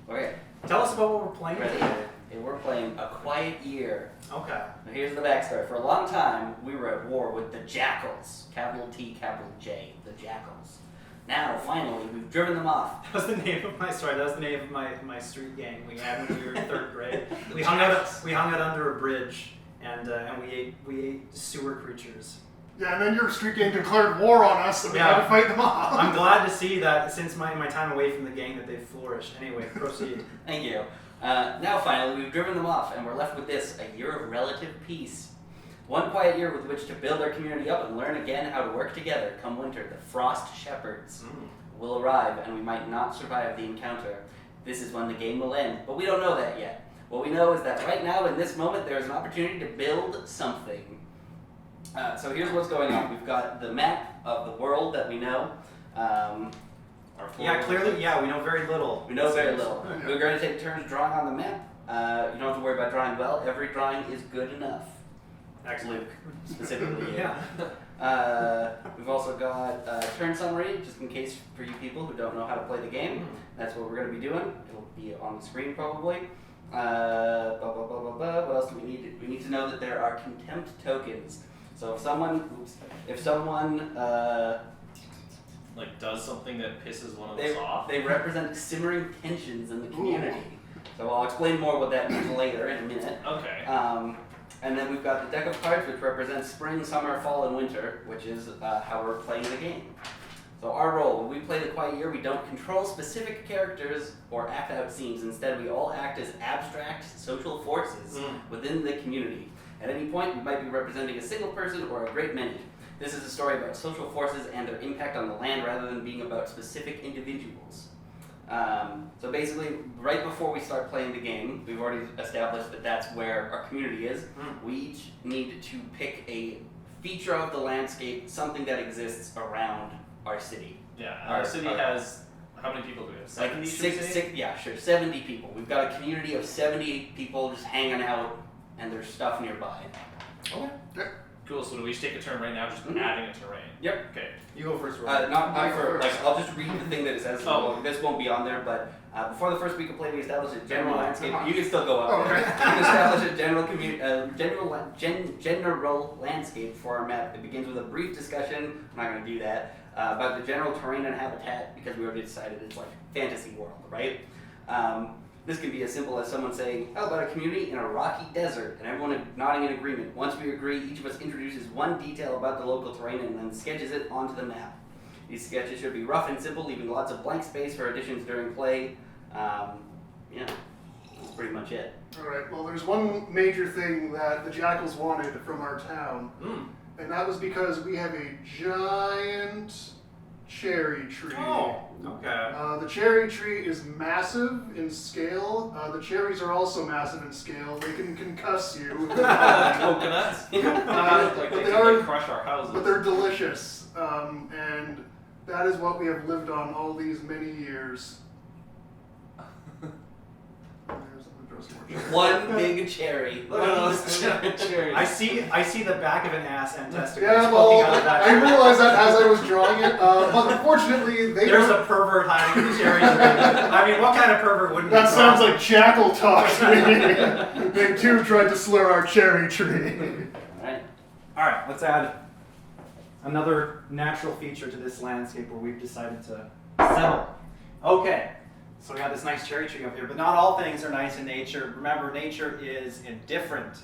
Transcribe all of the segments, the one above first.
Okay. Tell us about what we're playing. Ready? Okay, we're playing A Quiet Year. Okay. Now here's the backstory. For a long time, we were at war with the Jackals. Capital T, capital J. The Jackals. Now, finally, we've driven them off. That was the name of my my street gang we had when we were in 3rd grade. We hung out under a bridge and we ate sewer creatures. Yeah, and then your street gang declared war on us, and we had to fight them off. I'm glad to see that since my time away from the gang that they've flourished. Anyway, proceed. Thank you. Now, finally, we've driven them off, and we're left with this, a year of relative peace. One quiet year with which to build our community up and learn again how to work together. Come winter, the Frost Shepherds will arrive, and we might not survive the encounter. This is when the game will end, but we don't know that yet. What we know is that right now, in this moment, there is an opportunity to build something. So here's what's going on. We've got the map of the world that we know. Clearly, we know very little. We know very little. We're going to take turns drawing on the map. You don't have to worry about drawing well. Every drawing is good enough. Luke, specifically. We've also got a turn summary, just in case for you people who don't know how to play the game. That's what we're going to be doing. It'll be on the screen probably. What else do we need? We need to know that there are contempt tokens. So if someone does something that pisses one of us off, they represent simmering tensions in the community. So I'll explain more what that means later in a minute. Okay. And then we've got the deck of cards, which represents spring, summer, fall, and winter, which is how we're playing the game. So our role, when we play the Quiet Year, we don't control specific characters or act out scenes. Instead, we all act as abstract social forces within the community. At any point, we might be representing a single person or a great many. This is a story about social forces and their impact on the land rather than being about specific individuals. So basically, right before we start playing the game, we've already established that that's where our community is. We each need to pick a feature of the landscape, something that exists around our city. Yeah, our city has, how many people do we have? 70? 70 people. We've got a community of 70 people just hanging out, and there's stuff nearby. Okay. Cool, so do we just take a turn right now, just adding a terrain? Yep. Okay. You go first, Rory. I'll just read the thing that it says. This won't be on there, but before the first week of play, we established a general landscape. You can still go up there. We can establish a general landscape for our map. It begins with a brief discussion. I'm not going to do that about the general terrain and habitat because we already decided it's like fantasy world, right? This can be as simple as someone saying, how about a community in a rocky desert? And everyone nodding in agreement. Once we agree, each of us introduces one detail about the local terrain and then sketches it onto the map. These sketches should be rough and simple, leaving lots of blank space for additions during play. That's pretty much it. Alright, well there's one major thing that the Jackals wanted from our town. And that was because we have a giant cherry tree. Oh, okay. The cherry tree is massive in scale. The cherries are also massive in scale. They can concuss you. Coconuts? But they are crush our houses. But they're delicious. And that is what we have lived on all these many years. One big cherry. Look at those giant cherries. I see the back of an ass and testicles. Yeah, poking out of that. I realized that as I was drawing it, but unfortunately, there's a pervert hiding in the cherries. I mean, what kind of pervert wouldn't? That sounds like jackal talk to me. They too tried to slur our cherry tree. All right. Let's add another natural feature to this landscape where we've decided to settle. Okay. So we have this nice cherry tree up here, but not all things are nice in nature. Remember, nature is indifferent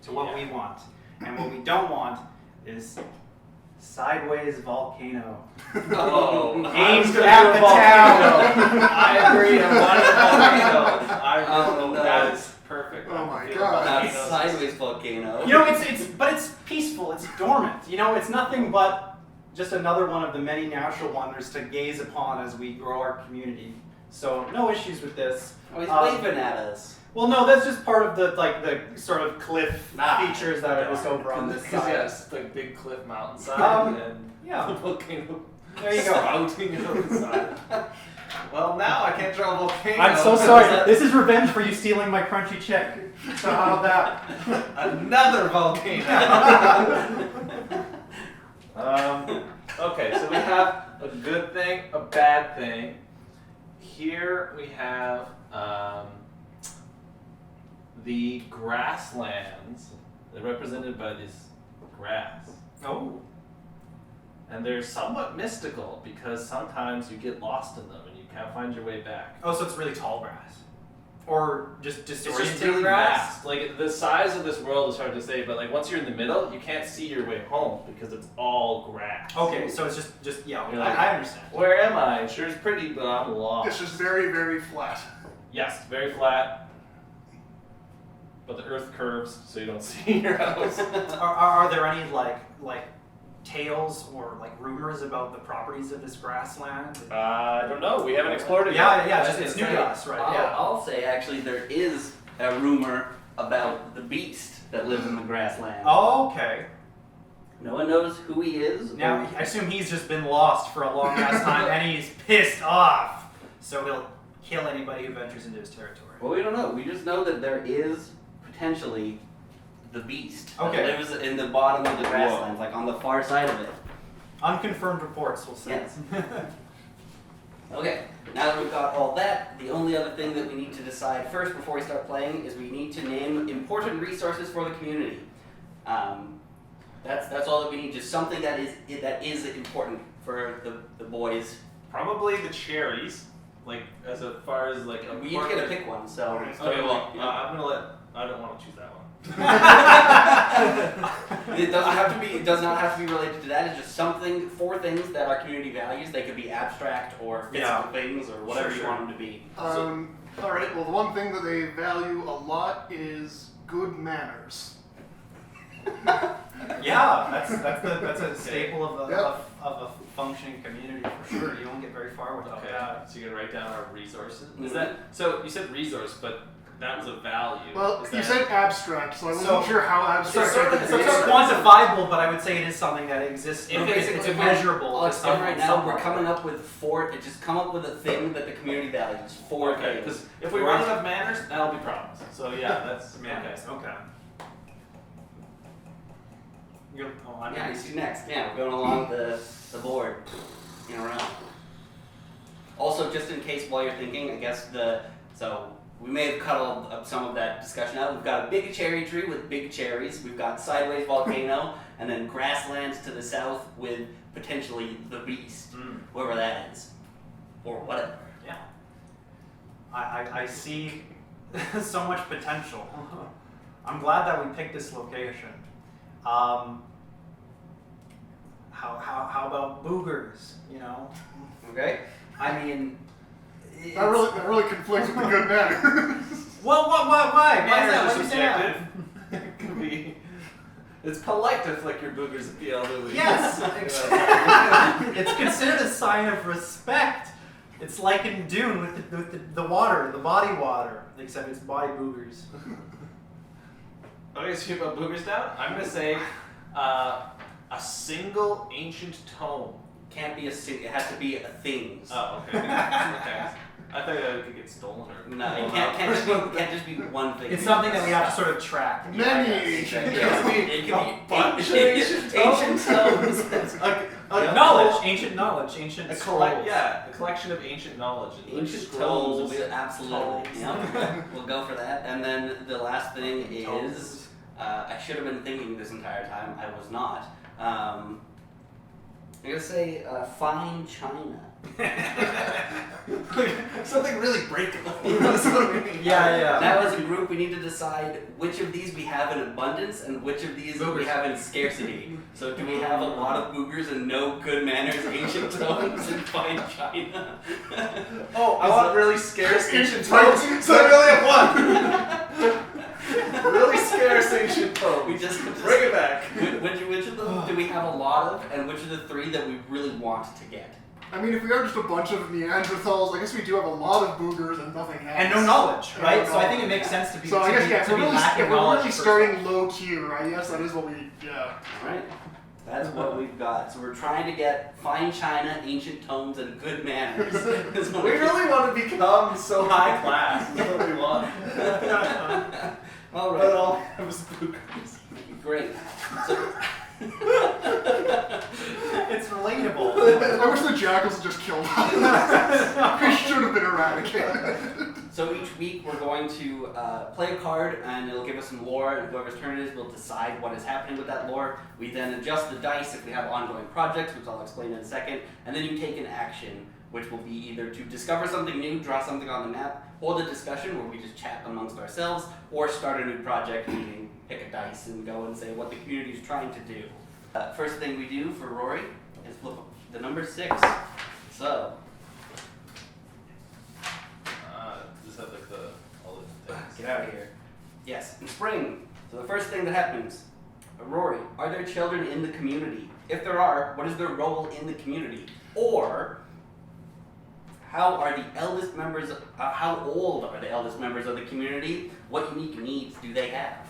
to what we want. And what we don't want is sideways volcano. Oh, aimed at the town. I agree. I want a that is perfect. Oh my god. Sideways volcano. You know, it's peaceful. It's dormant. You know, it's nothing but just another one of the many natural wonders to gaze upon as we grow our community. So no issues with this. Oh, he's waving at us. Well, no, that's just part of the sort of cliff features that are just over on this side. Yes, like big cliff mountainside and the volcano. There you go. Spouting on the side. Well, now I can't draw a volcano. I'm so sorry. This is revenge for you stealing my crunchy check. So how about that? Another volcano. Okay, so we have a good thing, a bad thing. here we have the grasslands. They're represented by this grass. Oh. And they're somewhat mystical because sometimes you get lost in them and you can't find your way back. Oh, so it's really tall grass, or just It's disorienting just really grass. vast. Like the size of this world is hard to say, but like once you're in the middle, you can't see your way home because it's all grass. Okay, so it's just yeah. You're like, I understand. Where am I? Sure, it's pretty, but I'm lost. It's just very, very flat. Yes, very flat. But the earth curves, so you don't see your house. Are there any like tales or like rumors about the properties of this grassland? I don't know. We haven't explored it Yeah, yet. yeah, it's new to us, right? Yeah. I'll say actually there is a rumor about the beast that lives in the grassland. Oh, okay. No one knows who he is. Now I assume he's just been lost for a long ass time and he's pissed off, so he'll kill anybody who ventures into his territory. Well, we don't know. We just know that there is potentially the beast Okay. that lives in the bottom of the grasslands, like on the far side of it. Unconfirmed reports will say. Yes. Okay, now that we've got all that, the only other thing that we need to decide first before we start playing is we need to name important resources for the community. That's all that we need, just something that is important for the boys. Probably the cherries. Like as far as like a We each get to pick one, so. Okay, well, Yeah. I'm gonna let. I don't want to choose that one. It doesn't have to be. It does not have to be related to that. It's just something, 4 things that our community values. They could be abstract or physical things or whatever you want them to be. All right. Well, the one thing that they value a lot is good manners. Yeah, that's a staple of a Yep. of a functioning community for sure. You won't get very far without Okay, that. so you're gonna write down our resources. Is Mhm. that so? You said resource, but that was a value. Well, Is you that- said abstract, so I wasn't So- sure how abstract. So it could it's be. quantifiable, but I would say it is something that exists. It's Basically, measurable. I'll to explain some- right now. We're somewhat. coming up with 4. Just come up with a thing that the community values. 4 Okay, things. because if we run out of manners, that'll be problems. So yeah, that's Manners. Okay. I'm Yeah, you next. see next. Yeah, we're going along the board in a row. Also, just in case while you're thinking, I guess so we may have cut up some of that discussion out. We've got a big cherry tree with big cherries. We've got sideways volcano, and then grasslands to the south with potentially the beast, whoever that is, or whatever. Yeah. I see so much potential. I'm glad that we picked this location. How about boogers? You know, Okay. I mean, That really conflicts with the good manners. Well, why? Why is Manners that? are What do you say that? subjective. It can be. It's polite to flick your boogers at the elderly. Yes, it's considered a sign of respect. It's like in Dune with the water, the body water, except it's body boogers. Okay, so you have boogers down. I'm gonna say a single ancient tome. Can't be a thing. It has to be a things. Oh, okay. Okay. I thought it could get stolen or. No, it can't just be one thing. It's something that we have to sort of track. Many It ancient. can be bunch of ancient tomes. Knowledge, ancient knowledge, ancient A scrolls. a collection of ancient knowledge. And Ancient scrolls. tomes, absolutely. Tomes. Yep. We'll go for that. And then the last thing is, Tomes. I should have been thinking this entire time. I was not. I'm gonna say fine china. Something really breakable. Yeah. Now, as a group, we need to decide which of these we have in abundance and which of these we Boogers. have in scarcity. So, do we have a lot of boogers and no good manners, ancient tomes, and fine china? Oh, I want really scarce ancient tomes. tomes. So I really have one. Really scarce ancient tomes. We just Bring it back. Which of them do we have a lot of, and which are the 3 that we really want to get? I mean, if we are just a bunch of Neanderthals, I guess we do have a lot of boogers and nothing else. And no knowledge, And right? no So I think it knowledge. makes sense to be. So I to guess be, yeah, to be lacking if we're knowledge really first. starting low tier, I guess that is what we All right, that's what we've got. So we're trying to get fine china, ancient tomes, and good manners. Is what We really want to become so high class. That's what we want. All But right, all have is boogers. great. So, It's relatable. I wish the jackals had just killed us. We should have been around. panicking. So each week we're going to play a card, and it'll give us some lore, and whoever's turn it is will decide what is happening with that lore. We then adjust the dice if we have ongoing projects, which I'll explain in a second, and then you take an action, which will be either to discover something new, draw something on the map, hold a discussion where we just chat amongst ourselves, or start a new project, meaning pick a dice and go and say what the community is trying to do. First thing we do for Rory is flip the number 6. So, Just have like all the things. get out of here. Yes, in spring. So the first thing that happens, Rory, are there children in the community? If there are, what is their role in the community? Or, how are the eldest members, how old are the eldest members of the community? What unique needs do they have?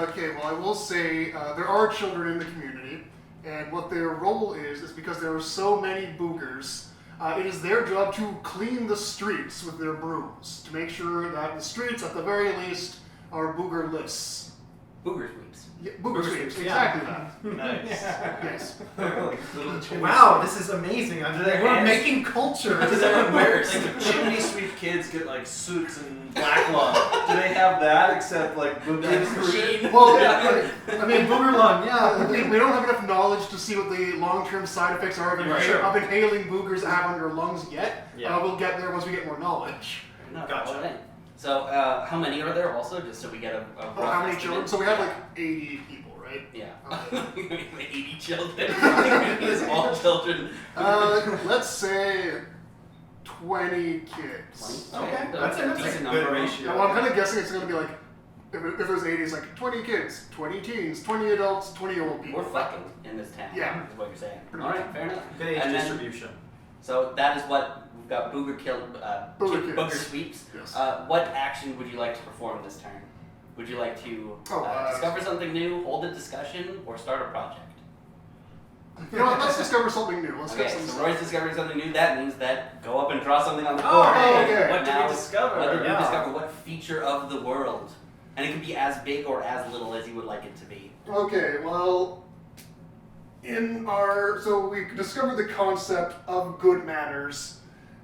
Okay, well, I will say there are children in the community, and what their role is because there are so many boogers, it is their job to clean the streets with their brooms, to make sure that the streets, at the very least, are boogerless. Booger sweeps. Yeah, booger sweeps, yeah. exactly that. Nice. Yes. Little chimney Wow, this is amazing. their We're hands- making culture. Does everyone wear like the chimney sweep kids get like suits and black lung? Do they have that except like Green. Well, yeah, I mean, Booger lung, yeah. we don't have enough knowledge to see what the long-term side effects are of, Right. of inhaling boogers that have on your lungs yet. Yeah. We'll get there once we get more knowledge. No, Gotcha. okay. So, how many are there also, just so we get a rough How many estimate? children? So we have like 80 people, right? Yeah. Okay. 80 children. It's all children. Let's say 20 kids. Okay, That's a decent good number. ratio. Now, I'm kind of guessing it's going to be like, if there's 80, it's like 20 kids, 20 teens, 20 adults, 20 old people. We're fucking in this town. Yeah. Is what you're saying. Pretty All much. right, fair enough. Good age And then- distribution. So that is what we've got. Booger killed. Booger kids. Booger sweeps. Yes. What action would you like to perform this turn? Would you like to discover something new, hold a discussion, or start a project? You know what? Let's discover something new. Let's Okay, get some so Roy's discovering something new. That means that go up and draw something on the board. Oh, okay. What did Now, we discover? What did we Yeah. discover? What feature of the world? And it can be as big or as little as you would like it to be. Okay, well, so we discovered the concept of good manners,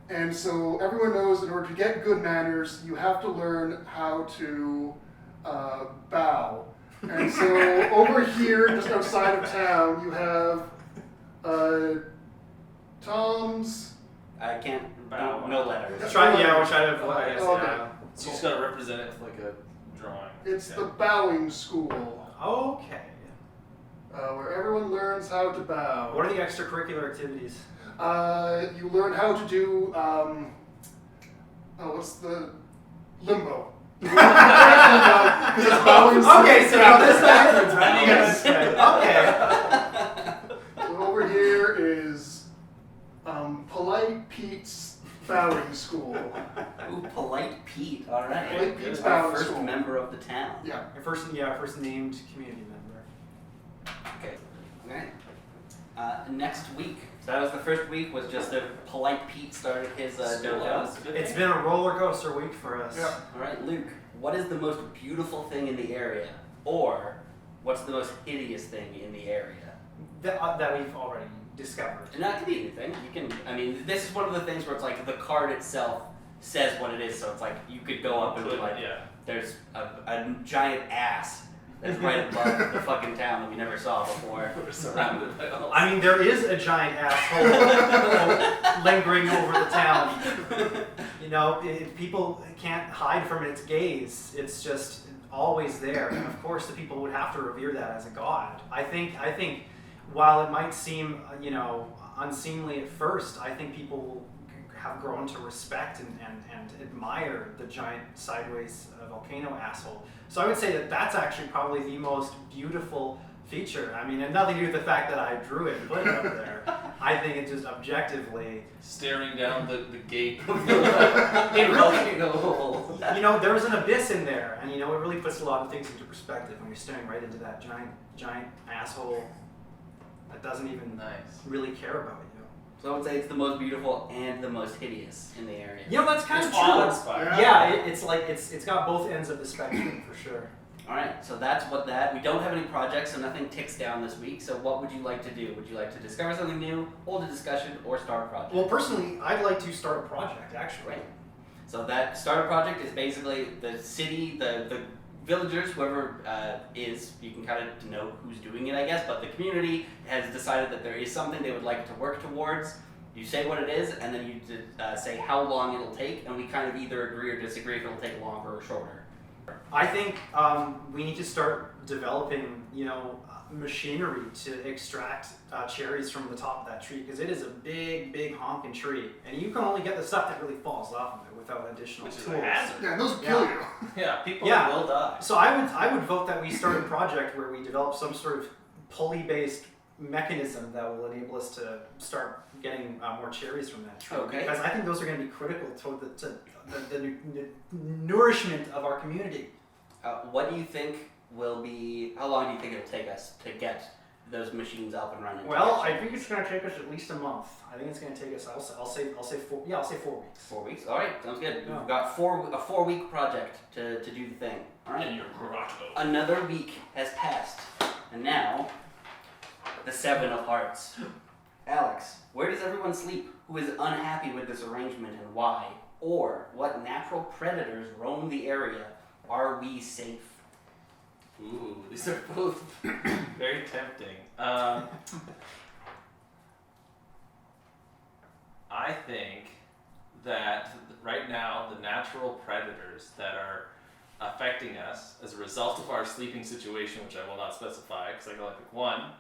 and so everyone knows in order to get good manners, you have to learn how to bow. And so over here, just outside of town, you have Tom's. I can't. Bow. No letters. That's Try, right. yeah, we'll try to. Okay. Okay. So you just gotta represent it with like a drawing. It's Yeah. the bowing school, Okay. where everyone learns how to bow. What are the extracurricular activities? You learn how to do, what's the limbo? Because it's bowing. Okay, so now this happens, man. Yes. Okay. So over here is Polite Pete's bowing school. Ooh, Polite Pete. All right. Polite Pete's Our bowing first school. member of the town. Yeah. Your first named community member. Okay. Okay. Next week. So that was the first week. Was just a Polite Pete started his dojo. It's been a roller coaster week for us. Yeah. All right, Luke. What is the most beautiful thing in the area, or what's the most hideous thing in the area? That we've already discovered. And that could be anything. You can. I mean, this is one of the things where it's like the card itself says what it is. So it's like you could go up and be like, yeah. "There's a giant ass that's right above the fucking town that we never saw before." We're surrounded by all. I mean, there is a giant asshole lingering over the town. You know, people can't hide from its gaze. It's just always there. And of course, the people would have to revere that as a god. I think while it might seem, unseemly at first, I think people have grown to respect and admire the giant sideways volcano asshole. So I would say that that's actually probably the most beautiful feature. I mean, and nothing to do with the fact that I drew it and put it up there. I think it just objectively, Staring down the gate. it really, No. there was an abyss in there, and it really puts a lot of things into perspective when you're staring right into that giant asshole that doesn't even Nice. really care about you. So I would say it's the most beautiful and the most hideous in the area. That's kind It's of true. awe-inspiring. Yeah, it's like it's got both ends of the spectrum for sure. All right, so that's what that. We don't have any projects, so nothing ticks down this week. So what would you like to do? Would you like to discover something new, hold a discussion, or start a project? Well, personally, I'd like to start a project, actually. Right. So that start a project is basically the city, the villagers, whoever you can kind of denote who's doing it, I guess, but the community has decided that there is something they would like to work towards. You say what it is, and then you say how long it'll take, and we kind of either agree or disagree if it'll take longer or shorter. I think we need to start developing, machinery to extract cherries from the top of that tree, because it is a big, big honking tree, and you can only get the stuff that really falls off of it without additional Which is tools. a hazard. Yeah, and those kill you. Yeah, people Yeah. will die. So I would vote that we start a project where we develop some sort of pulley-based mechanism that will enable us to start getting more cherries from that tree. Okay. Because I think those are going to be critical to the nourishment of our community. What do you think will be? How long do you think it'll take us to get those machines up and running? Well, I think it's going to take us at least a month. I think it's going to take us. I'll say 4. Yeah, I'll say 4 weeks. 4 weeks. All right, sounds good. Yeah. We've got a 4-week project to do the thing. All right. In your grotto. Another week has passed, and now the 7 of Hearts. Alex, where does everyone sleep who is unhappy with this arrangement, and why? Or what natural predators roam the area? Are we safe? Ooh, these are both very tempting. I think that right now the natural predators that are affecting us as a result of our sleeping situation, which I will not specify because I can only pick one,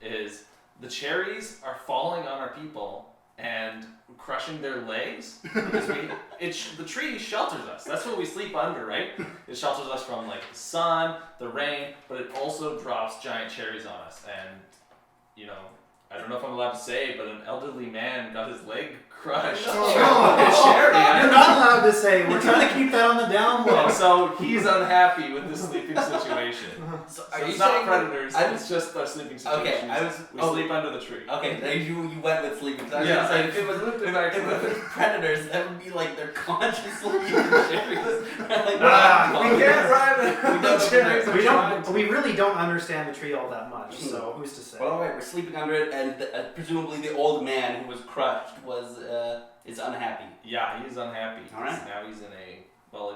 is the cherries are falling on our people and crushing their legs because the tree shelters us. That's what we sleep under, right? It shelters us from like the sun, the rain, but it also drops giant cherries on us. And I don't know if I'm allowed to say, but an elderly man got his leg crushed. Oh, with a cherry. You're not allowed to say. We're trying to keep that on the down low. And so he's unhappy with the sleeping situation. So So it's not predators, it's just our sleeping situation. Okay, We sleep under the tree. Okay, then you went with sleeping. So I was Yeah, gonna say, I if it was flipped it back if to it the- was predators, that would be like they're consciously eating cherries. Like, We can't ride We the don't- cherries. We really don't understand the tree all that much. So who's to say? Well, all right, we're sleeping under it, and presumably the old man who was crushed is unhappy. Yeah, he's unhappy. All right. Now he's in he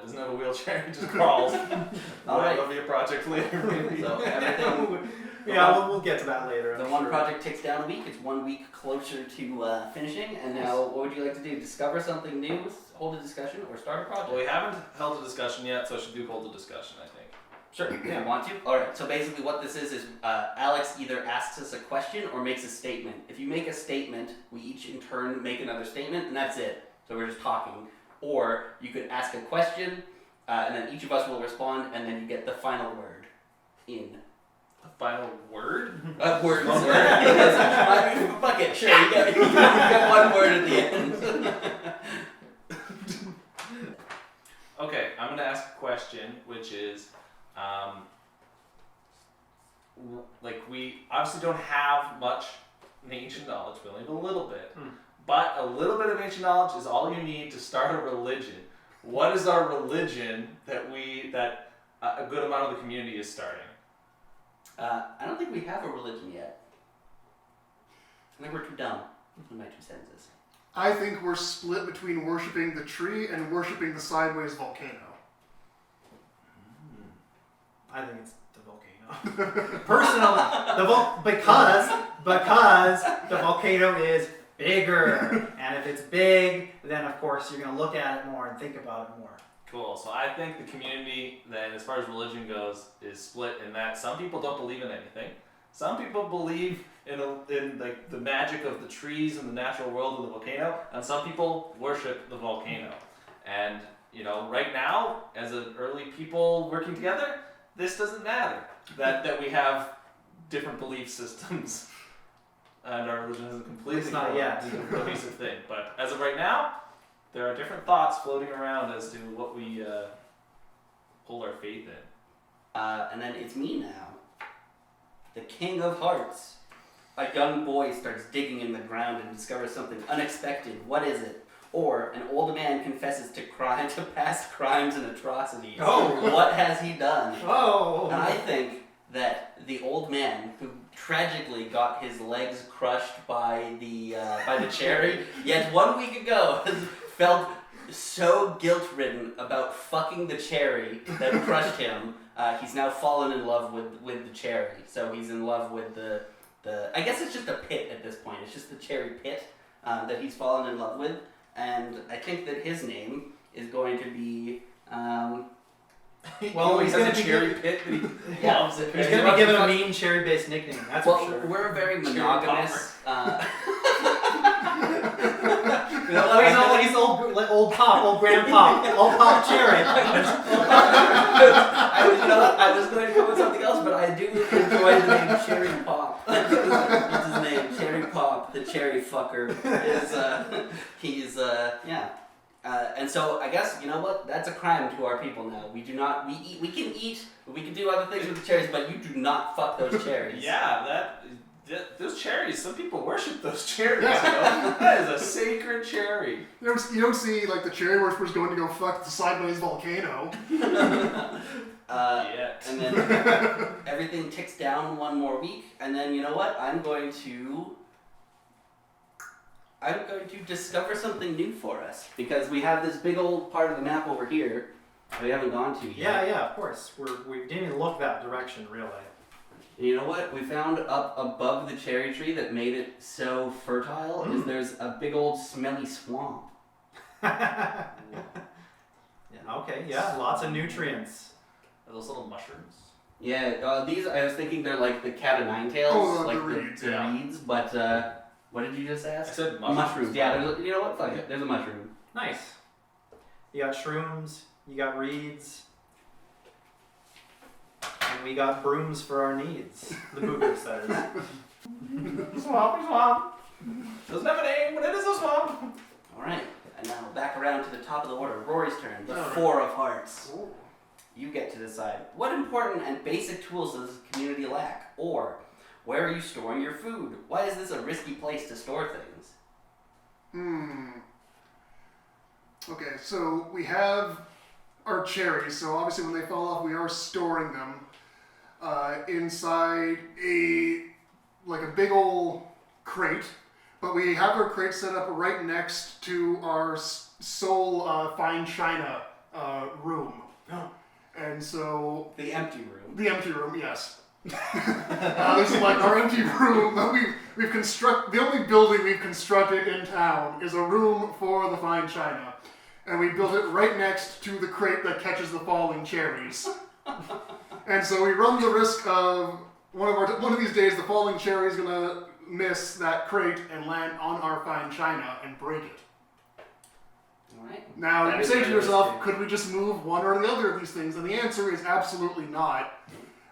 doesn't have a wheelchair, he just crawls. All right. That'll be a project later, maybe. So everything. Yeah, we'll get to that later. The I'm one sure. project ticks down a week. It's 1 week closer to finishing. And now, what would you like to do? Discover something new, hold a discussion, or start a project? Well, we haven't held a discussion yet, so I should hold a discussion, I think. Sure. You want to? All right. So basically, what this is Alex either asks us a question or makes a statement. If you make a statement, we each in turn make another statement, and that's it. So we're just talking. Or you could ask a question, and then each of us will respond, and then you get the final word in. The final word? Word. One word. I mean, fuck it. Sure. You get one word at the end. Okay, I'm gonna ask a question, which is, we obviously don't have much ancient knowledge, we only have a little bit. But a little bit of ancient knowledge is all you need to start a religion. What is our religion that a good amount of the community is starting? I don't think we have a religion yet. I think we're too dumb. In my 2 sentences. I think we're split between worshipping the tree and worshipping the sideways volcano. I think it's the volcano. Personally, because the volcano is bigger, and if it's big, then of course you're going to look at it more and think about it more. Cool. So I think the community, then, as far as religion goes, is split in that some people don't believe in anything. Some people believe in the magic of the trees and the natural world of the volcano, and some people worship the volcano. And right now, as an early people working together, this doesn't matter. That we have different belief systems, and our religion isn't completely It's not yet. a cohesive thing. But as of right now, there are different thoughts floating around as to what we hold our faith in. And then it's me now. The King of Hearts. A young boy starts digging in the ground and discovers something unexpected. What is it? or an old man confesses to past crimes and atrocities. Oh. What has he done? Oh. And I think that the old man who tragically got his legs crushed by the cherry, yet 1 week ago has felt so guilt-ridden about fucking the cherry that crushed him. He's now fallen in love with the cherry. So he's in love with the I guess it's just a pit at this point. It's just the cherry pit that he's fallen in love with. And I think that his name is going to be... Well, he's he's got a gonna be cherry pit that he Yeah. loves it. He's going to be given a mean cherry-based nickname, that's well, for sure. we're a very Cherry monogamous... You know, he's old pop, old grandpa, old pop cherry. You know what? I was going to come with something else, but I do enjoy the name Cherry Pop. That's his name, Cherry Pop, the cherry fucker. And so I guess, you know what? That's a crime to our people now. We can eat, we can do other things with the cherries, but you do not fuck those cherries. Yeah, those cherries, some people worship those cherries, Yeah. you know? That is a sacred cherry. You don't see like the cherry worshippers going to go fuck the sideways volcano. Yet. And then everything ticks down one more week, and then you know what? I'm going to discover something new for us, because we have this big old part of the map over here that we haven't gone to yet. Yeah, of course. We didn't even look that direction, really. And you know what? We found up above the cherry tree that made it so fertile is there's a big old smelly swamp. Yeah, okay, yeah, lots of nutrients. Are those little mushrooms? Yeah, these I was thinking they're like the cat o' nine tails, Oh, like the reeds, the yeah. reeds, but what did you just I ask? said mushrooms. Yeah, you know what? Fuck it. There's a mushroom. Nice. You got shrooms, you got reeds, and we got brooms for our needs. The boogers, that is. Swamp. Doesn't have a name, but it is a swamp. All right, and now back around to the top of the order. Rory's turn. The All right. Four of Hearts. Ooh. You get to decide what important and basic tools does the community lack, or where are you storing your food? Why is this a risky place to store things? Okay, so we have our cherries. So obviously, when they fall off, we are storing them inside a big old crate. But we have our crate set up right next to our sole fine china room. And so The empty room. the empty room, yes. This is like our empty room that we've constructed. The only building we've constructed in town is a room for the fine china, and we built it right next to the crate that catches the falling cherries. And so we run the risk of one of these days the falling cherry is gonna miss that crate and land on our fine china and break it. All right. Now, That you is say to very yourself, risky. could we just move one or the other of these things? And the answer is absolutely not.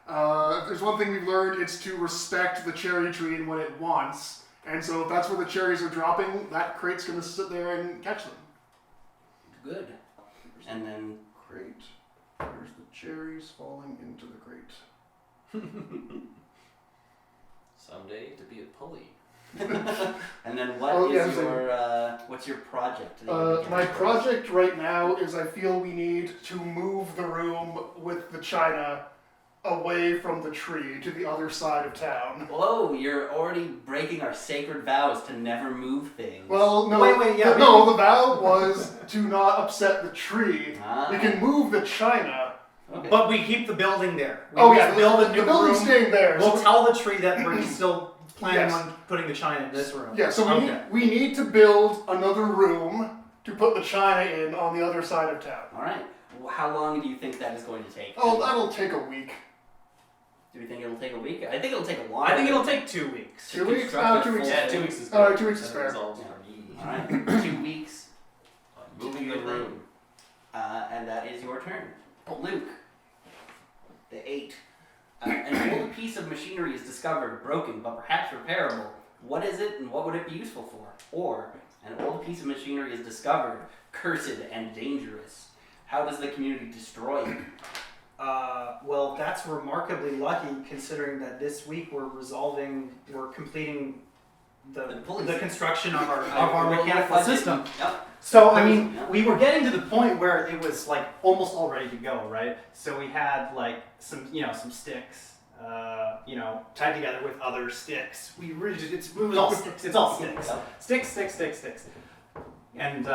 If there's one thing we've learned, it's to respect the cherry tree and what it wants. And so if that's where the cherries are dropping, that crate's going to sit there and catch them. Good. And then Crate. There's the cherries falling into the crate. Someday to be a pulley. and then what Oh, is yeah, what's your project? that you're beginning My for us? project right now is I feel we need to move the room with the china away from the tree to the other side of town. Whoa, you're already breaking our sacred vows to never move things. Well, no, Wait, yeah, no, the vow was to not upset the tree. Ah. We can move the china. Okay. But we keep the building there. We Oh just yeah, build a the new building's room. staying there. We'll So tell the tree that we're still planning Yes. on putting the china in this room. yeah, so we need to build another room to put the china in on the other side of town. All right. Well, how long do you think that is going to take? Oh, that'll take a week. Do we think it'll take a week? I think it'll take a long. I think it'll take 2 weeks. 2 weeks? construct a 2 weeks. full- Yeah, 2 weeks is Alright, good. 2 weeks is That fair. resolves Yeah. for me. All right. 2 weeks. Moving the room. And that is your turn. Luke. The 8. An old piece of machinery is discovered, broken, but perhaps repairable. What is it, and what would it be useful for? Or, an old piece of machinery is discovered, cursed and dangerous. How does the community destroy it? Well, that's remarkably lucky considering that this week we're completing the construction of our Roll mechanical budget. system. Yep. So I mean, Yeah. we were getting to the point where it was like almost all ready to go, right? So we had like some sticks, tied together with other sticks. We really just, it was all sticks. It's all sticks. Yep. Sticks. And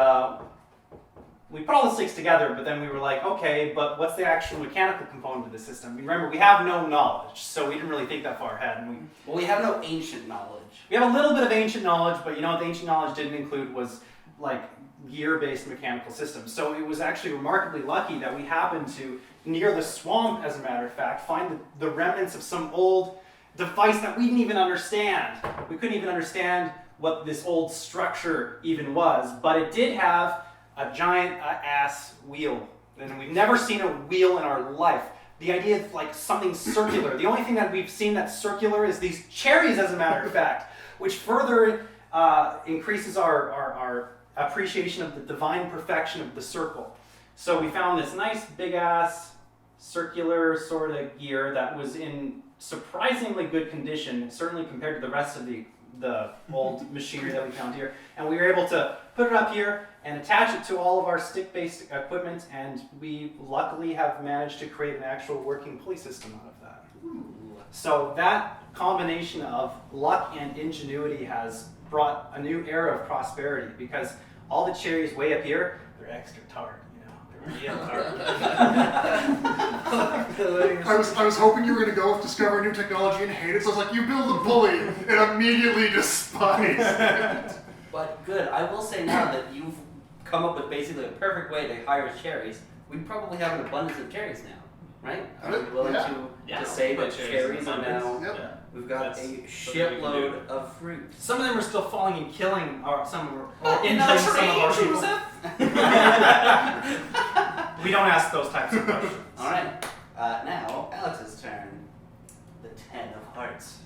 we put all the sticks together, but then we were like, okay, but what's the actual mechanical component of the system? Remember, we have no knowledge, so we didn't really think that far ahead. And We have no ancient knowledge. we have a little bit of ancient knowledge, but what the ancient knowledge didn't include was like gear-based mechanical systems. So it was actually remarkably lucky that we happened to, near the swamp, as a matter of fact, find the remnants of some old device that we didn't even understand. We couldn't even understand what this old structure even was, but it did have a giant ass wheel. And we've never seen a wheel in our life. The idea of like something circular. The only thing that we've seen that's circular is these cherries, as a matter of fact, which further increases our appreciation of the divine perfection of the circle. So we found this nice big ass circular sort of gear that was in surprisingly good condition, certainly compared to the rest of the old machinery that we found here. And we were able to put it up here and attach it to all of our stick-based equipment, and we luckily have managed to create an actual working pulley system out of that. So that combination of luck and ingenuity has brought a new era of prosperity, because all the cherries way up here, they're extra tart. They're real tart. I was hoping you were going to go with discover new technology and hate it, so I was like, you build a pulley and immediately despise it. But good. I will say now that you've come up with basically a perfect way to harvest cherries, we probably have an abundance of cherries now, right? Are we willing to say that cherries are now? Yep. We've got That's a something we can shitload of fruit. Some of them are still falling and killing some of Another tree, people. We don't ask those types of questions. All right. Now, Alex's turn. The 10 of Hearts.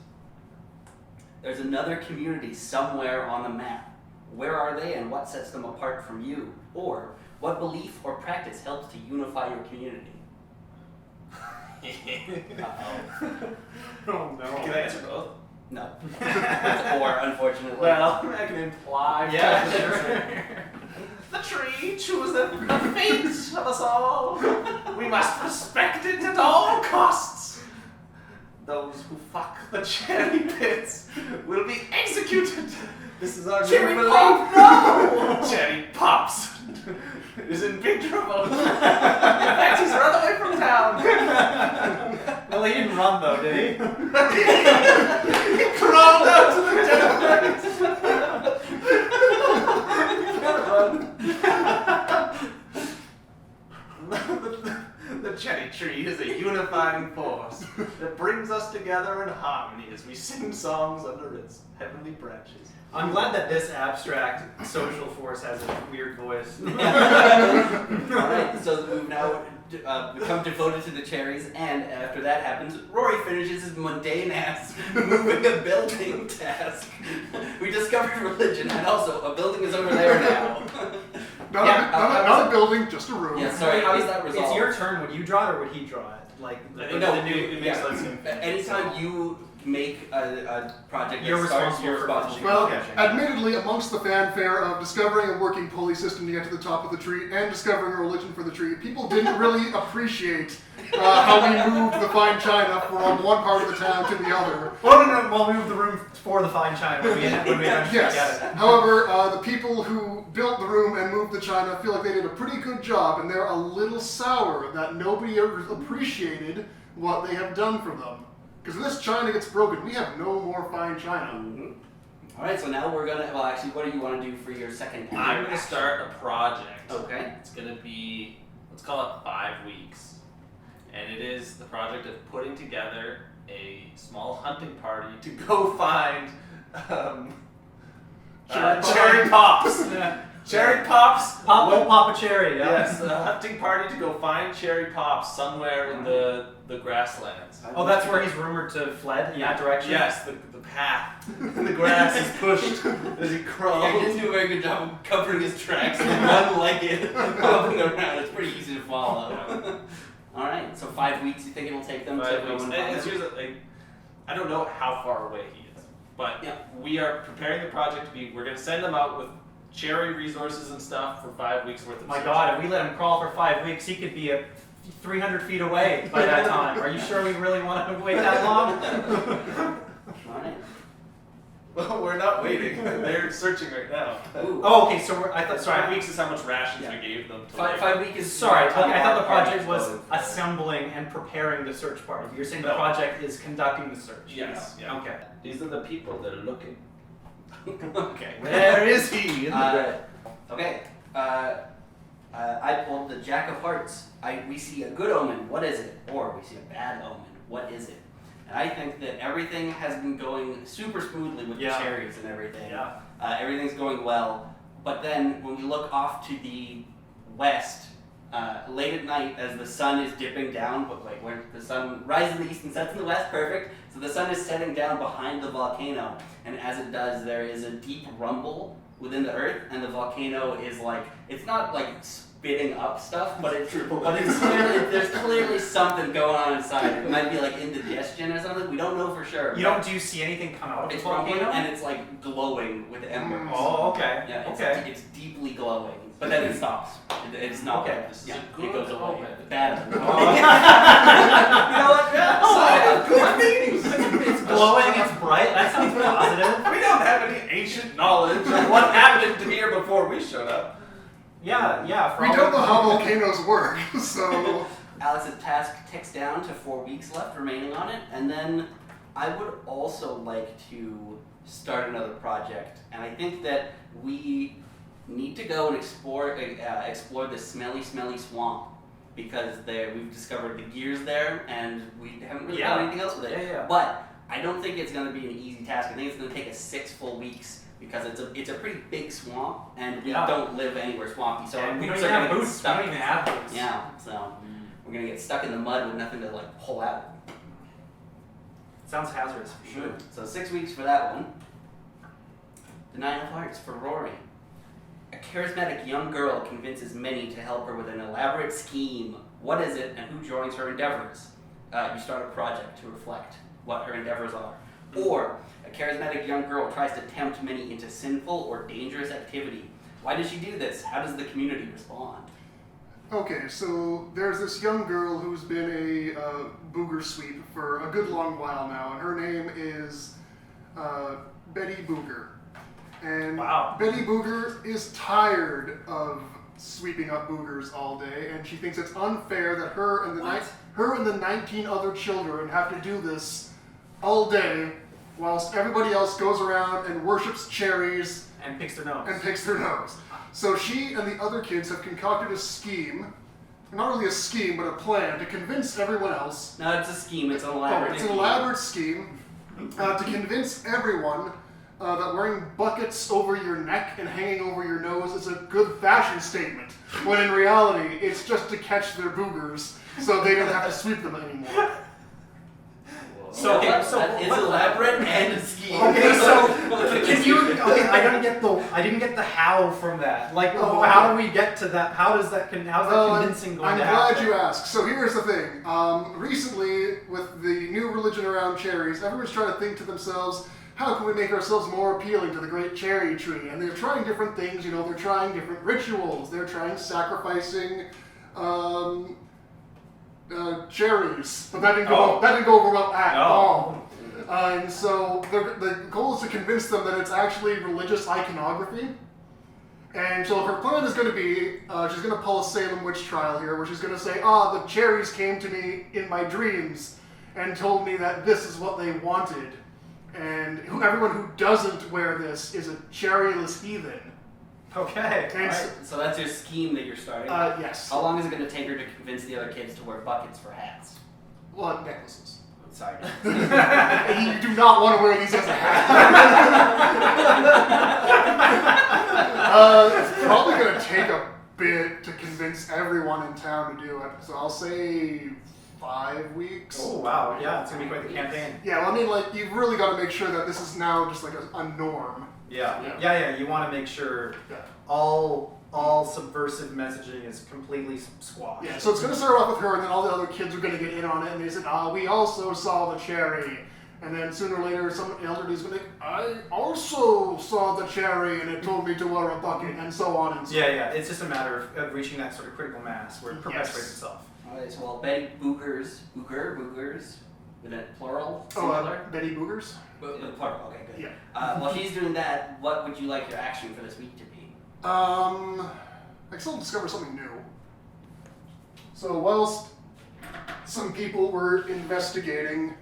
There's another community somewhere on the map. Where are they and what sets them apart from you? Or what belief or practice helps to unify your community? Uh-oh. Oh no. Can I answer both? No. Or, unfortunately. Well, I can imply. yeah, sure. The tree chooseth the fate of us all. We must respect it at all costs. Those who fuck the cherry pits will be executed. This is our Cherry new pop, no! Cherry pops is in big trouble. In fact, he's run away from town. Well, he didn't run though, did he? He crawled out to the death. The cherry tree is a unifying force that brings us together in harmony as we sing songs under its heavenly branches. I'm glad that this abstract social force has a weird voice. Alright, so we've now become devoted to the cherries, and after that happens, Rory finishes his mundane ass moving a building task. We discovered religion, and also a building is over there now. Not a building, just a room. Yeah, sorry, how is that resolved? It's your turn. Would you draw it or would he draw it? Like, I think No, it makes sense. Anytime you make a project that You're starts, responsible you're for responsible. Well, Okay. admittedly, amongst the fanfare of discovering a working pulley system to get to the top of the tree and discovering a religion for the tree, people didn't really appreciate how we moved the fine china from one part of the town to the other. Well, no, we'll move the room for the fine china when we eventually get Yes. it. However, the people who built the room and moved the china feel like they did a pretty good job, and they're a little sour that nobody ever appreciated what they have done for them. Because if this china gets broken, we have no more fine china. Mm-hmm. Alright, so now we're gonna, well actually, what do you want to do for your second I'm going to start a project. Okay. It's going to be, let's call it 5 weeks. And it is the project of putting together a small hunting party to go find cherry pops. Cherry pops. Pop a cherry, yeah. Yes, a hunting party to go find cherry pops somewhere in the grasslands. Oh, that's where he's rumored to have fled in that direction? Yes, the path. The grass is pushed as he crawls. Yeah, he didn't do a very good job of covering his tracks with one-legged, hopping around. It's pretty easy to follow. Alright, so 5 weeks, you think it'll take them to 5 go weeks. and And find it's them? usually, like, I don't know how far away he is. But Yeah. we are preparing the project to be. We're going to send them out with cherry resources and stuff for 5 weeks worth of. My search. God, if we let him crawl for 5 weeks, he could be 300 feet away by that time. Are you sure we really want to wait that long? Alright. Well, we're not waiting. They're searching right now. Ooh. Oh, okay. So I thought. 5 weeks is how much rations Yeah. we gave them. To Five, live. 5 weeks is Sorry, time okay, I thought our the project party's was going for. assembling and preparing the search party. You're saying the No. project is conducting the search. Yes. Yeah. Okay. These are the people that are looking. Okay. Where is he? Okay. I pulled the Jack of Hearts. We see a good omen. What is it? Or we see a bad omen. What is it? And I think that everything has been going super smoothly with Yeah. the cherries and everything. Yeah. Everything's going well. But then when we look off to the west, late at night as the sun is dipping down, but like where the sun rises in the east and sets in the west, perfect. So the sun is setting down behind the volcano, and as it does, there is a deep rumble within the earth, and the volcano is like, it's not like spitting up stuff, but it's clearly, there's clearly something going on inside. It might be like indigestion or something. We don't know for sure. Do you see anything come out of the It's rumbling volcano? and it's like glowing with embers. Oh, okay. Yeah, it's, Okay. it's deeply glowing, but then it stops. It's not. Okay. This is Yeah, a good it goes away. omen. Bad. Oh. You know what? Yeah, Oh, good things. It's glowing. It's bright. That sounds positive. We don't have any ancient knowledge of what happened here before we showed up. Yeah. We don't know how volcanoes work, so Alex's task ticks down to 4 weeks left remaining on it, and then I would also like to start another project, and I think that we need to go and explore the smelly swamp, because we've discovered the gears there, and we haven't really done anything else with it. Yeah. But I don't think it's going to be an easy task. I think it's going to take us 6 full weeks, because it's a pretty big swamp, and we don't live anywhere swampy. So And we don't boots even are have gonna get boots. We stuck. don't even have boots. Yeah, so we're gonna get stuck in the mud with nothing to like pull out. Sounds hazardous for sure. So 6 weeks for that one. The 9 of Hearts for Rory. A charismatic young girl convinces many to help her with an elaborate scheme. What is it, and who joins her endeavors? You start a project to reflect what her endeavors are. Or, a charismatic young girl tries to tempt many into sinful or dangerous activity. Why does she do this? How does the community respond? okay, so there's this young girl who's been a booger sweep for a good long while now, and her name is Betty Booger. And Wow. Betty Booger is tired of sweeping up boogers all day, and she thinks it's unfair that her and the 19 other children have to do this all day, whilst everybody else goes around and worships cherries And picks their nose. and picks their nose. So she and the other kids have concocted a scheme, not really a scheme, but a plan to convince everyone else. No, it's a scheme. It's an elaborate It's an elaborate scheme to convince everyone that wearing buckets over your neck and hanging over your nose is a good fashion statement, when in reality, it's just to catch their boogers so they don't have to sweep them anymore. So, okay, it's elaborate and a scheme. Okay, so can you? Okay, I didn't get the how from that. Like, how do we get to that? How's that convincing going I'm to glad happen? you asked. So here's the thing. Recently, with the new religion around cherries, everyone's trying to think to themselves, how can we make ourselves more appealing to the great cherry tree? And they're trying different things, they're trying different rituals. They're trying sacrificing cherries. But that didn't go over well at all. And so the goal is to convince them that it's actually religious iconography. And so her plan is going to be, she's going to pull a Salem witch trial here, where she's going to say, the cherries came to me in my dreams and told me that this is what they wanted. And everyone who doesn't wear this is a cherryless heathen. Okay. And So that's your scheme that you're starting. yes. How long is it going to take her to convince the other kids to wear buckets for hats? Well, necklaces. Sorry. You do not want to wear these as a hat. It's probably going to take a bit to convince everyone in town to do it. So I'll say 5 weeks. Oh wow, yeah, it's gonna be quite the campaign. Yeah, well, I mean, like, you've really got to make sure that this is now just like a norm. Yeah. You want to make sure Yeah. all subversive messaging is completely squashed. Yeah, so it's going to start off with her, and then all the other kids are going to get in on it, and they said, we also saw the cherry. And then sooner or later, some elderly's gonna be like, I also saw the cherry and it told me to wear a bucket, and so on and so on. Yeah. It's just a matter of reaching that sort of critical mass where it perpetuates itself. Alright, so while Betty Boogers, with a plural, singular? Betty Boogers? Plural, okay, good. Yeah. While she's doing that, what would you like your action for this week to be? I still discover something new. So whilst some people were investigating,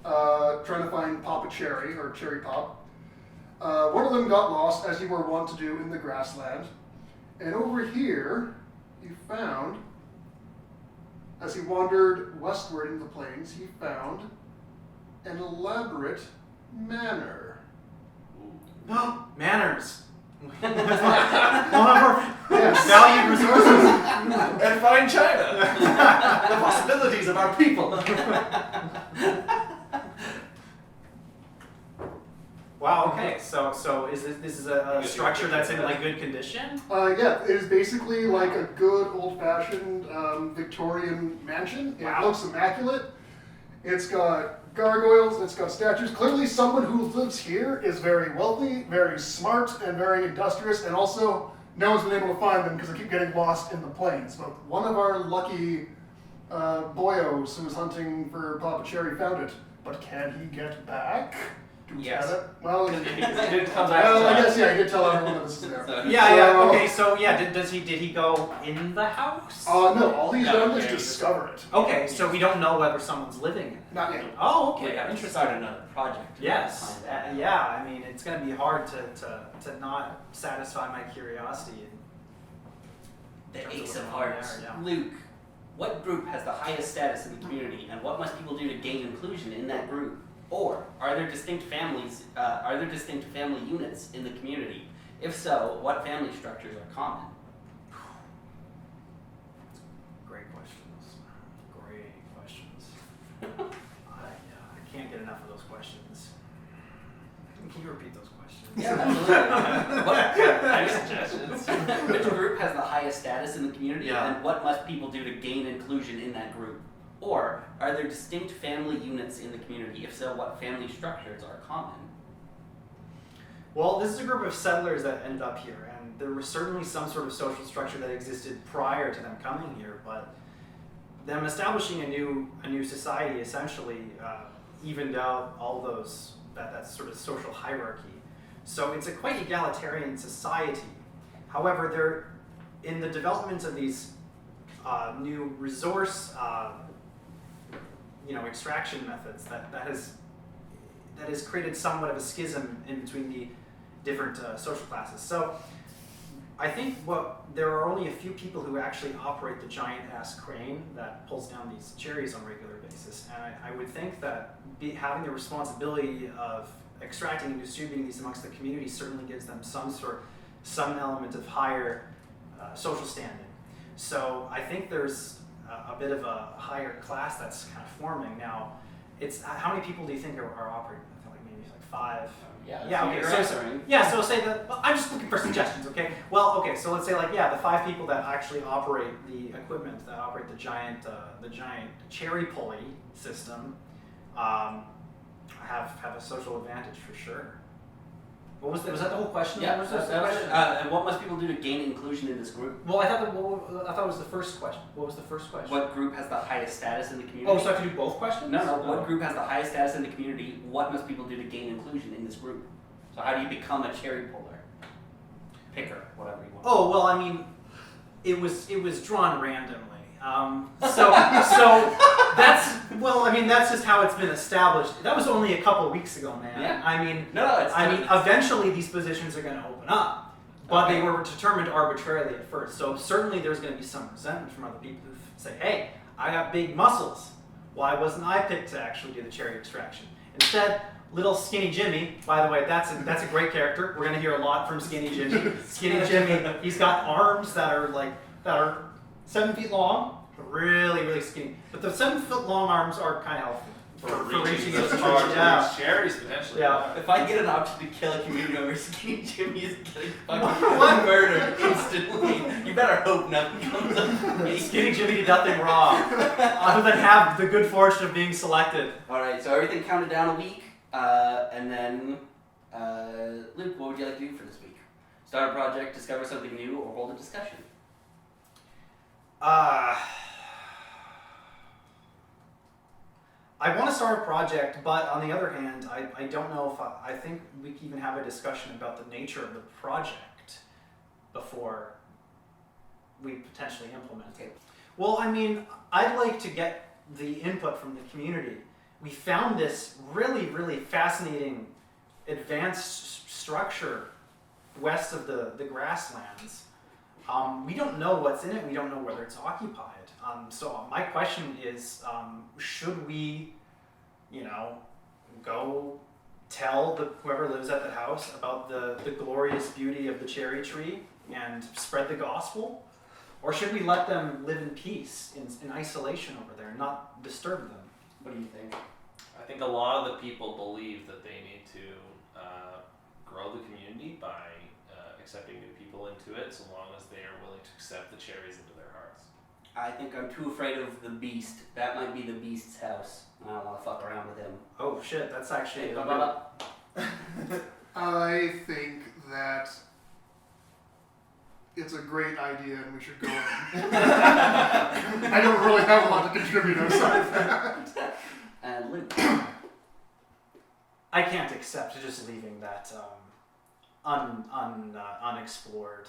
trying to find Papa Cherry, or Cherry Pop, one of them got lost, as you were wont to do in the grassland. And over here, he found, as he wandered westward in the plains, he found an elaborate manor. Manners. One of our Yes. valued resources. And fine China. The possibilities of our people! Wow. Okay. So is this is a structure that's in like good condition? Yeah, it is basically like a good old-fashioned Victorian mansion. It Wow. looks immaculate. It's got gargoyles, it's got statues. Clearly someone who lives here is very wealthy, very smart, and very industrious, and also no one's been able to find them because they keep getting lost in the plains. But one of our lucky boyos who was hunting for Papa Cherry found it. But can he get back? Do we Yes. have it? Well, He didn't come back. well, I to guess, yeah, he did tell everyone that this is there. So- Yeah. Okay. So yeah. Did he go in the house? No, all he's No, done is yeah, discover it. Okay. So we don't know whether someone's living in it. Not yet. Oh. We Okay. have to Interesting. start another project. to Yes. find that. Yeah. I mean, it's gonna be hard to not satisfy my curiosity. The Terms of Ace what's of going on Hearts. there, yeah. Luke, what group has the highest status in the community, and what must people do to gain inclusion in that group? Or are there distinct families? Are there distinct family units in the community? If so, what family structures are common? Great questions. I can't get enough of those questions. Can you repeat those questions? Yeah, absolutely. Any suggestions? Which group has the highest status in the community, Yeah. and what must people do to gain inclusion in that group? Or are there distinct family units in the community? If so, what family structures are common? Well, this is a group of settlers that ended up here, and there was certainly some sort of social structure that existed prior to them coming here, but them establishing a new society essentially evened out all those that sort of social hierarchy. So it's a quite egalitarian society. However, they're in the development of these new resource extraction methods that has created somewhat of a schism in between the different social classes. So I think there are only a few people who actually operate the giant-ass crane that pulls down these cherries on a regular basis, and I would think that having the responsibility of extracting and distributing these amongst the community certainly gives them some element of higher social standing. So I think there's a bit of a higher class that's kind of forming now. It's how many people do you think are operating? I feel like maybe like 5. Yeah, Okay. you're So answering. so say that. Well, I'm just looking for suggestions. Okay. Well, okay. So let's say the 5 people that actually operate the equipment that operate the giant cherry pulley system have a social advantage for sure. Was that the whole question? Yeah, What was that the was question? it. And what must people do to gain inclusion in this group? Well, I thought it was the first question. What was the first question? What group has the highest status in the community? Oh, so I have to do both questions? No. What group has the highest status in the community? What must people do to gain inclusion in this group? So how do you become a cherry puller? Picker, whatever you want. Oh well, I mean, it was drawn randomly. That's just how it's been established. That was only a couple of weeks ago, man. Yeah. I mean, No, eventually these positions are going to open up, but they were determined arbitrarily at first. So certainly there's going to be some resentment from other people who say, "Hey, I got big muscles. Why wasn't I picked to actually do the cherry extraction?" Instead, little Skinny Jimmy. By the way, that's a great character. We're going to hear a lot from Skinny Jimmy. Skinny Jimmy. He's got arms that are 7 feet long, really, really skinny. But the 7 foot long arms are kind of healthy for reaching those those far yeah. to reach cherries potentially. Yeah. If I get an option to kill a community member, Skinny Jimmy is getting fucking murdered instantly. You better hope nothing comes up for me. Skinny Jimmy did nothing wrong, other than have the good fortune of being selected. Alright, so everything counted down a week. And then, Luke, what would you like to do for this week? Start a project, discover something new, or hold a discussion? I want to start a project, but on the other hand, I don't know if I think we can even have a discussion about the nature of the project before we potentially implement it. Okay. Well, I mean, I'd like to get the input from the community. We found this really, really fascinating advanced structure west of the grasslands. We don't know what's in it. We don't know whether it's occupied. So my question is, should we, go tell whoever lives at the house about the glorious beauty of the cherry tree and spread the gospel? Or should we let them live in peace, in isolation over there, and not disturb them? What do you think? I think a lot of the people believe that they need to grow the community by accepting new people into it, so long as they are willing to accept the cherries into their hearts. I think I'm too afraid of the beast. That might be the beast's house. I don't want to fuck around with him. Oh shit, that's actually... I think that it's a great idea and we should go. I don't really have a lot to contribute outside of that. And Luke. I can't accept just leaving that unexplored.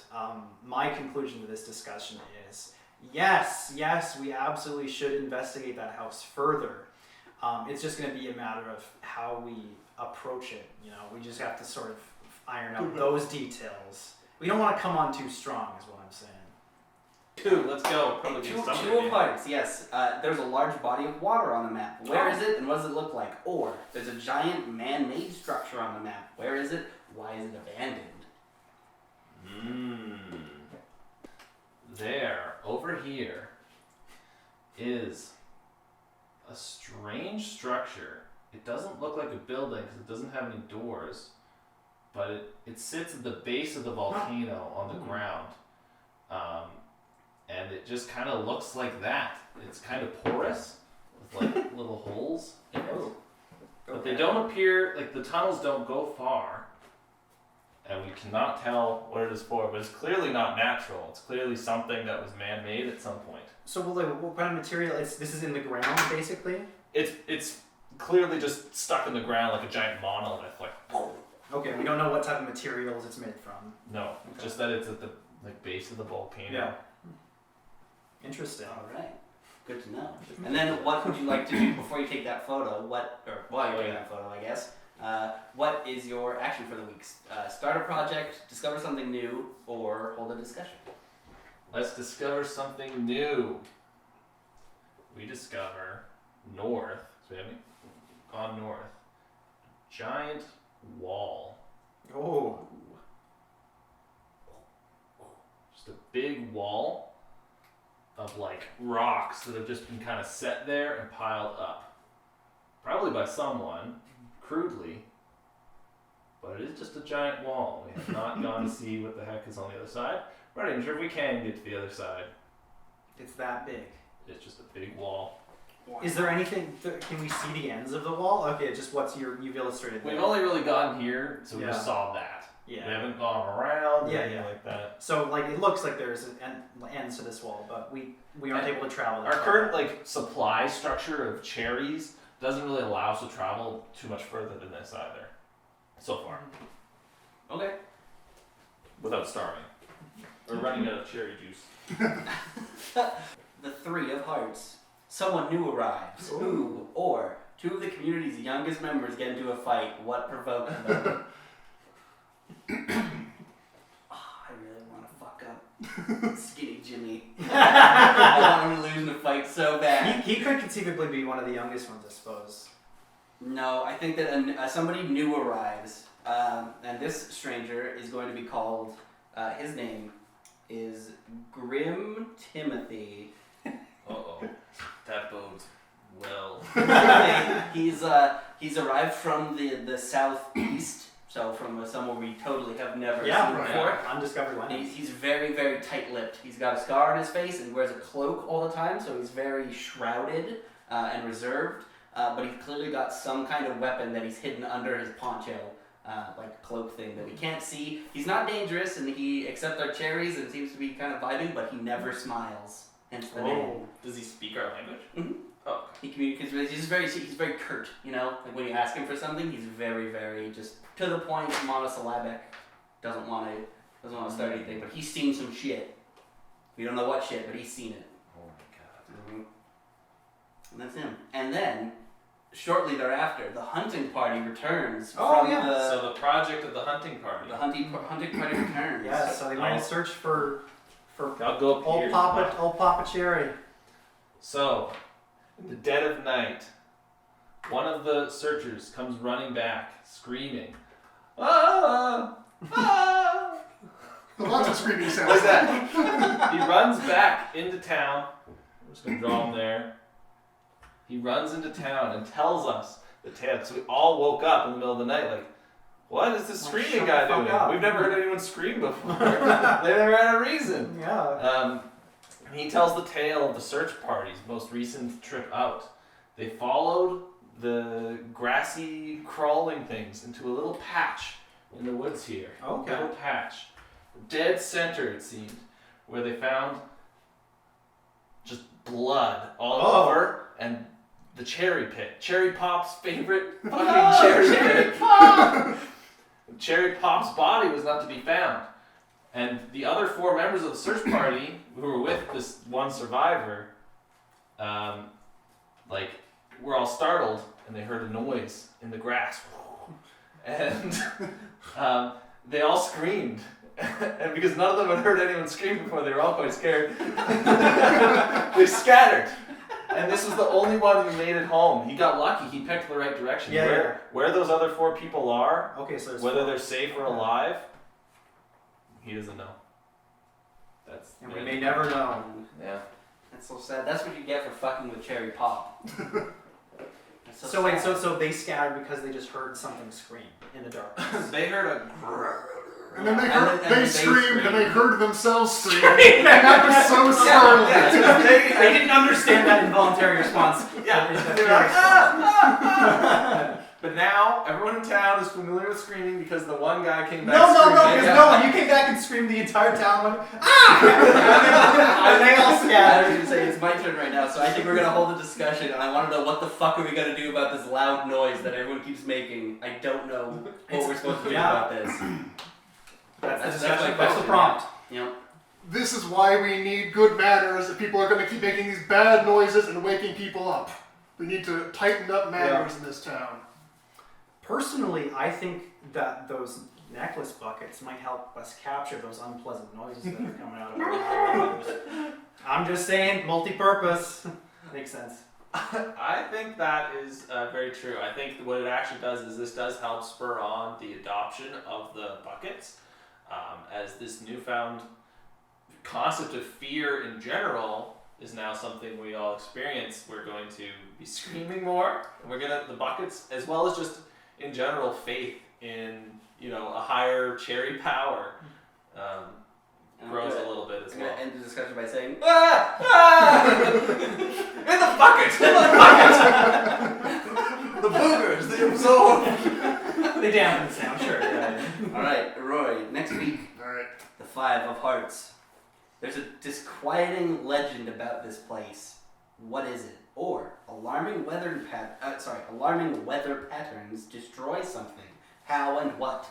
My conclusion to this discussion is yes, we absolutely should investigate that house further. It's just going to be a matter of how we approach it. We just have to sort of iron out those details. We don't want to come on too strong, is what I'm saying. Let's go. Probably do something. Two of hearts, yes. There's a large body of water on the map. Where is it and what does it look like? Or there's a giant man-made structure on the map. Where is it? Why is it abandoned? There, over here, is a strange structure. It doesn't look like a building because it doesn't have any doors, but it sits at the base of the volcano on the ground. And it just kind of looks like that. It's kind of porous with like little holes in it. But they don't appear, like the tunnels don't go far. And we cannot tell what it is for, but it's clearly not natural. It's clearly something that was man-made at some point. So what kind of material this is in the ground, basically? It's clearly just stuck in the ground like a giant monolith, like. Okay, we don't know what type of materials it's made from. No, Okay. just that it's at the base of the volcano. Yeah. Interesting. All right. Good to know. And then what would you like to do before you take that photo? While you're taking that photo, I guess. What is your action for the week? Start a project, discover something new, or hold a discussion? Let's discover something new. We discover north. So we haven't gone north. Giant wall. Oh. Just a big wall of like rocks that have just been kind of set there and piled up. Probably by someone, crudely, but it is just a giant wall. We have not gone to see what the heck is on the other side. We're not even sure if we can get to the other side. It's that big. It's just a big wall. Is there anything? Can we see the ends of the wall? Okay, just you've illustrated. We've there. only really gotten here, so we Yeah. just saw that. Yeah. We haven't gone around or Yeah, anything yeah. like that. So it looks like there's ends to this wall, but we aren't able to travel. Our current supply structure of cherries doesn't really allow us to travel too much further than this either. So far. Okay. Without starving. Or running out of cherry juice. The three of hearts. Someone new arrives. Who or two of the community's youngest members get into a fight. What provoked them? I really want to fuck up Skinny Jimmy. I want him to lose in a fight so bad. He could conceivably be one of the youngest ones, I suppose. No, I think that somebody new arrives, and this stranger is going to be called. His name is Grim Timothy. Uh-oh. That bodes well. He's arrived from the southeast, so from somewhere we totally have never seen before. Undiscovered land. He's very, very tight-lipped. He's got a scar on his face and wears a cloak all the time, so he's very shrouded and reserved. but he's clearly got some kind of weapon that he's hidden under his poncho, like cloak thing that we can't see. He's not dangerous, and he accepts our cherries and seems to be kind of vibing, but he never smiles. Hence the name. Does he speak our language? Mhm. Oh. He communicates with. He's very curt. You know, like when you ask him for something, he's very, very just to the point, monosyllabic. Doesn't want to start anything, but he's seen some shit. We don't know what shit, but he's seen it. Oh my god. And that's him. And then, shortly thereafter, the hunting party returns Oh, from yeah. So the project of the hunting party. the hunting party returns. Yeah, so they went and searched for I'll go up here. old Papa Cherry. So, in the dead of night, one of the searchers comes running back, screaming, "Ah! Ah!" Lots of screaming sounds. Like that. He runs back into town. I'm just gonna draw him there. He runs into town and tells us the tale. So we all woke up in the middle of the night, like, what is this screaming shut guy the fuck doing? up. We've never heard anyone scream before. They never had a reason. Yeah. He tells the tale of the search party's most recent trip out. They followed the grassy crawling things into a little patch in the woods here. Okay. A little patch. Dead center, it seemed, where they found just blood all over and the cherry pit. Cherry Pop's favorite fucking cherry pit. Cherry Pop's body was not to be found. And the other 4 members of the search party who were with this one survivor, were all startled and they heard a noise in the grass. And they all screamed. And because none of them had heard anyone scream before, they were all quite scared. They scattered. And this was the only one who made it home. He got lucky. He picked the right direction. Yeah, Where those other 4 people are, Okay, so there's whether 4. they're safe or alive, he doesn't know. That's And we may never know. Yeah. That's so sad. That's what you get for fucking with Cherry Pop. That's So wait, sad. so they scattered because they just heard something scream in the dark. They heard a And then they And heard, then they screamed, screamed. and they heard themselves scream. And that was so startling. They didn't understand that involuntary response. Yeah, That they were fear like, response. But now everyone in town is familiar with screaming because the one guy came back No, screaming. because no, you came back and screamed, the entire town went, ah! And they all I was scattered. going to say it's my turn right now, so I think we're going to hold a discussion, and I want to know what the fuck are we going to do about this loud noise that everyone keeps making. I don't know what we're supposed to do about this. That's the That's discussion, my that's the question, prompt. You know, This is why we need good manners if people are going to keep making these bad noises and waking people up. We need to tighten up manners in this town. Personally, I think that those necklace buckets might help us capture those unpleasant noises that are coming out of our ears. I'm just saying, multi-purpose. Makes sense. I think that is very true. I think what it actually does is this does help spur on the adoption of the buckets, as this newfound concept of fear in general is now something we all experience. We're going to be screaming more, and the buckets, as well as just in general faith in a higher cherry power, grows a little bit as I'm going well. to end the discussion by saying, in the bucket! The boogers, they absorb! They dampen the sound, sure. Yeah. Alright, Rory, next week, Alright. the 5 of Hearts. There's a disquieting legend about this place. What is it? Or alarming weather patterns destroy something. How and what?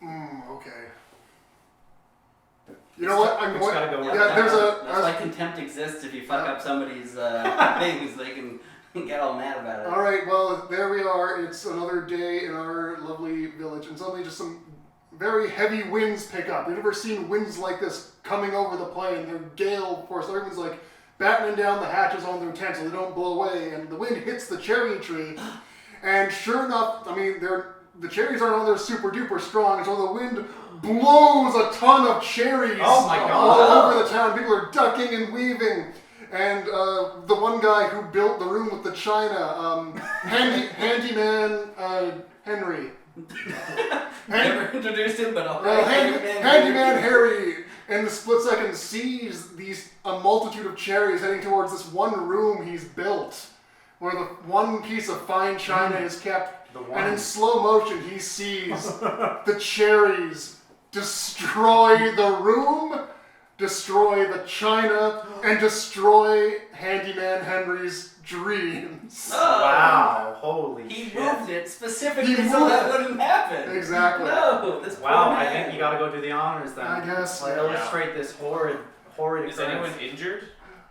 Okay. You know what? I'm It's going. gotta go with Yeah, there's That's why a. contempt exists. If you fuck up somebody's things, they can get all mad about it. All right. Well, there we are. It's another day in our lovely village, and suddenly just some very heavy winds pick up. We've never seen winds like this coming over the plain. They're gale force. Everyone's like battening down the hatches on their tents so they don't blow away. And the wind hits the cherry tree, and sure enough, I mean, the cherries aren't all there super duper strong, and so the wind blows a ton of cherries Oh my God. all over the town. People are ducking and weaving. And the one guy who built the room with the china, handyman Henry. Never introduced him, but Handyman Harry, in the split second, sees a multitude of cherries heading towards this one room he's built. where the one piece of fine china is kept, The and one. in slow motion he sees the cherries destroy the room, destroy the china, and destroy Handyman Henry's dreams. Wow, holy He shit. moved it specifically He so moved that it. wouldn't happen. Exactly. No, this poor Wow, man. I think you gotta go do the honors then. I guess, Like, yeah. illustrate this horrid Is anyone injured?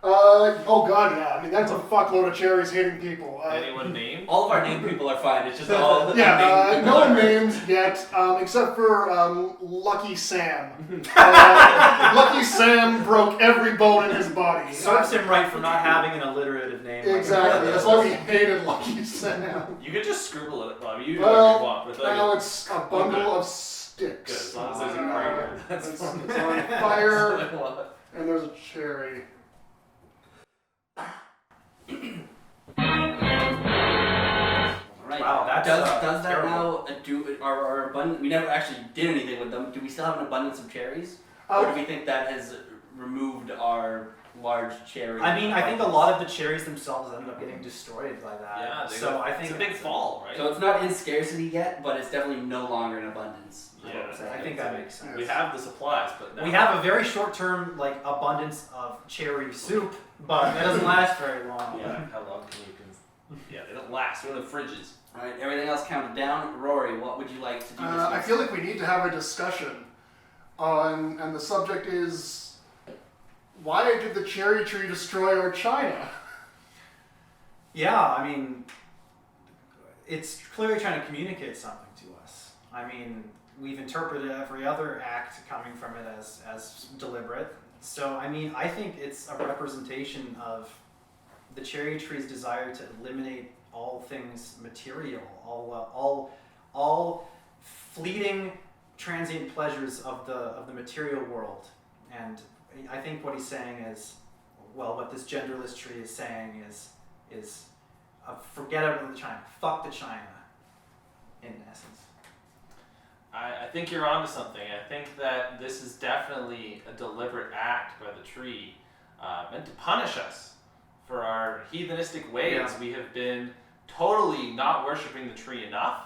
Oh god, yeah. I mean, that's a fuckload of cherries hitting people. Anyone named? All of our named people are fine. It's just all the Yeah, unnamed no people are- names yet, except for Lucky Sam. Lucky Sam broke every bone in his body. Serves him right for not having an alliterative name. like Exactly. that. That's why we hated Lucky Sam. You could just scribble it, Bob. You do Well, whatever you want. But now like, it's a bundle of good, sticks. as long as there's a crater. That's It's fine. on fire, and there's a cherry. Right. Wow, that's, does that terrible. now do our abundance? We never actually did anything with them. Do we still have an abundance of cherries, or do we think that has removed our large cherry? I mean, I think a lot of the cherries themselves end up getting destroyed by that. Yeah, so I think it's a big fall, right? So it's not in scarcity yet, but it's definitely no longer in abundance. is what Yeah, I'm saying. I think that makes sense. We have the supplies, but now We have a very short-term like abundance of cherry soup, but that doesn't last very long. Yeah, how long can you Yeah, they don't last. We don't have fridges. All right, everything else counted down. Rory, what would you like to do? This I week? feel like we need to have a discussion on, and the subject is, why did the cherry tree destroy our china? Yeah, I mean, it's clearly trying to communicate something to us. I mean, we've interpreted every other act coming from it as deliberate. So, I mean, I think it's a representation of the cherry tree's desire to eliminate all things material, all fleeting, transient pleasures of the material world. And I think what he's saying is, well, what this genderless tree is saying is forget about the China, fuck the China, in essence. I think you're onto something. I think that this is definitely a deliberate act by the tree, meant to punish us for our heathenistic ways. Yeah. We have been totally not worshiping the tree enough.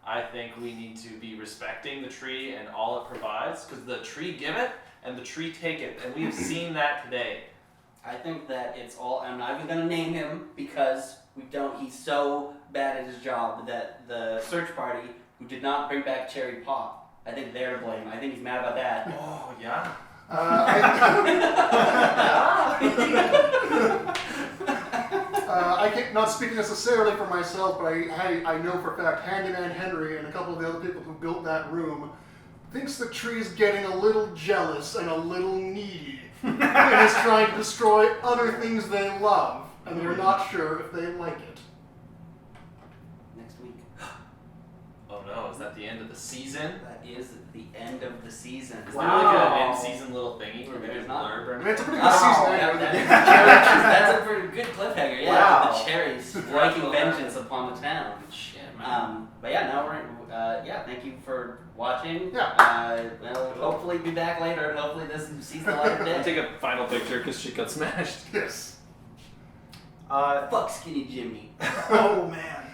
I think we need to be respecting the tree and all it provides, because the tree give it and the tree take it, and we have seen that today. I think that it's all. I'm not even gonna name him because we don't. He's so bad at his job that the search party who did not bring back cherry pop, I think they're to blame. I think he's mad about that. Oh yeah. I can't, not speaking necessarily for myself, but I know for a fact Handyman Henry and a couple of the other people who built that room thinks the tree's getting a little jealous and a little needy and is trying to destroy other things they love, and they're not sure if they like it. Next week. Oh no, is that the end of the season? That is the end of the season. Is Wow. there like an end-season little thingy where we There's do not. blurb or I mean, it's a pretty good Oh, season that- anyway. that's a pretty good cliffhanger. Yeah, Wow. the cherries striking vengeance upon the town. Shit, man. But yeah, now we're yeah. Thank you for watching. Yeah. Well, hopefully be back later, and hopefully this sees the light of I'll day. take a final picture because she got smashed. Yes. Fuck Skinny Jimmy. Oh man.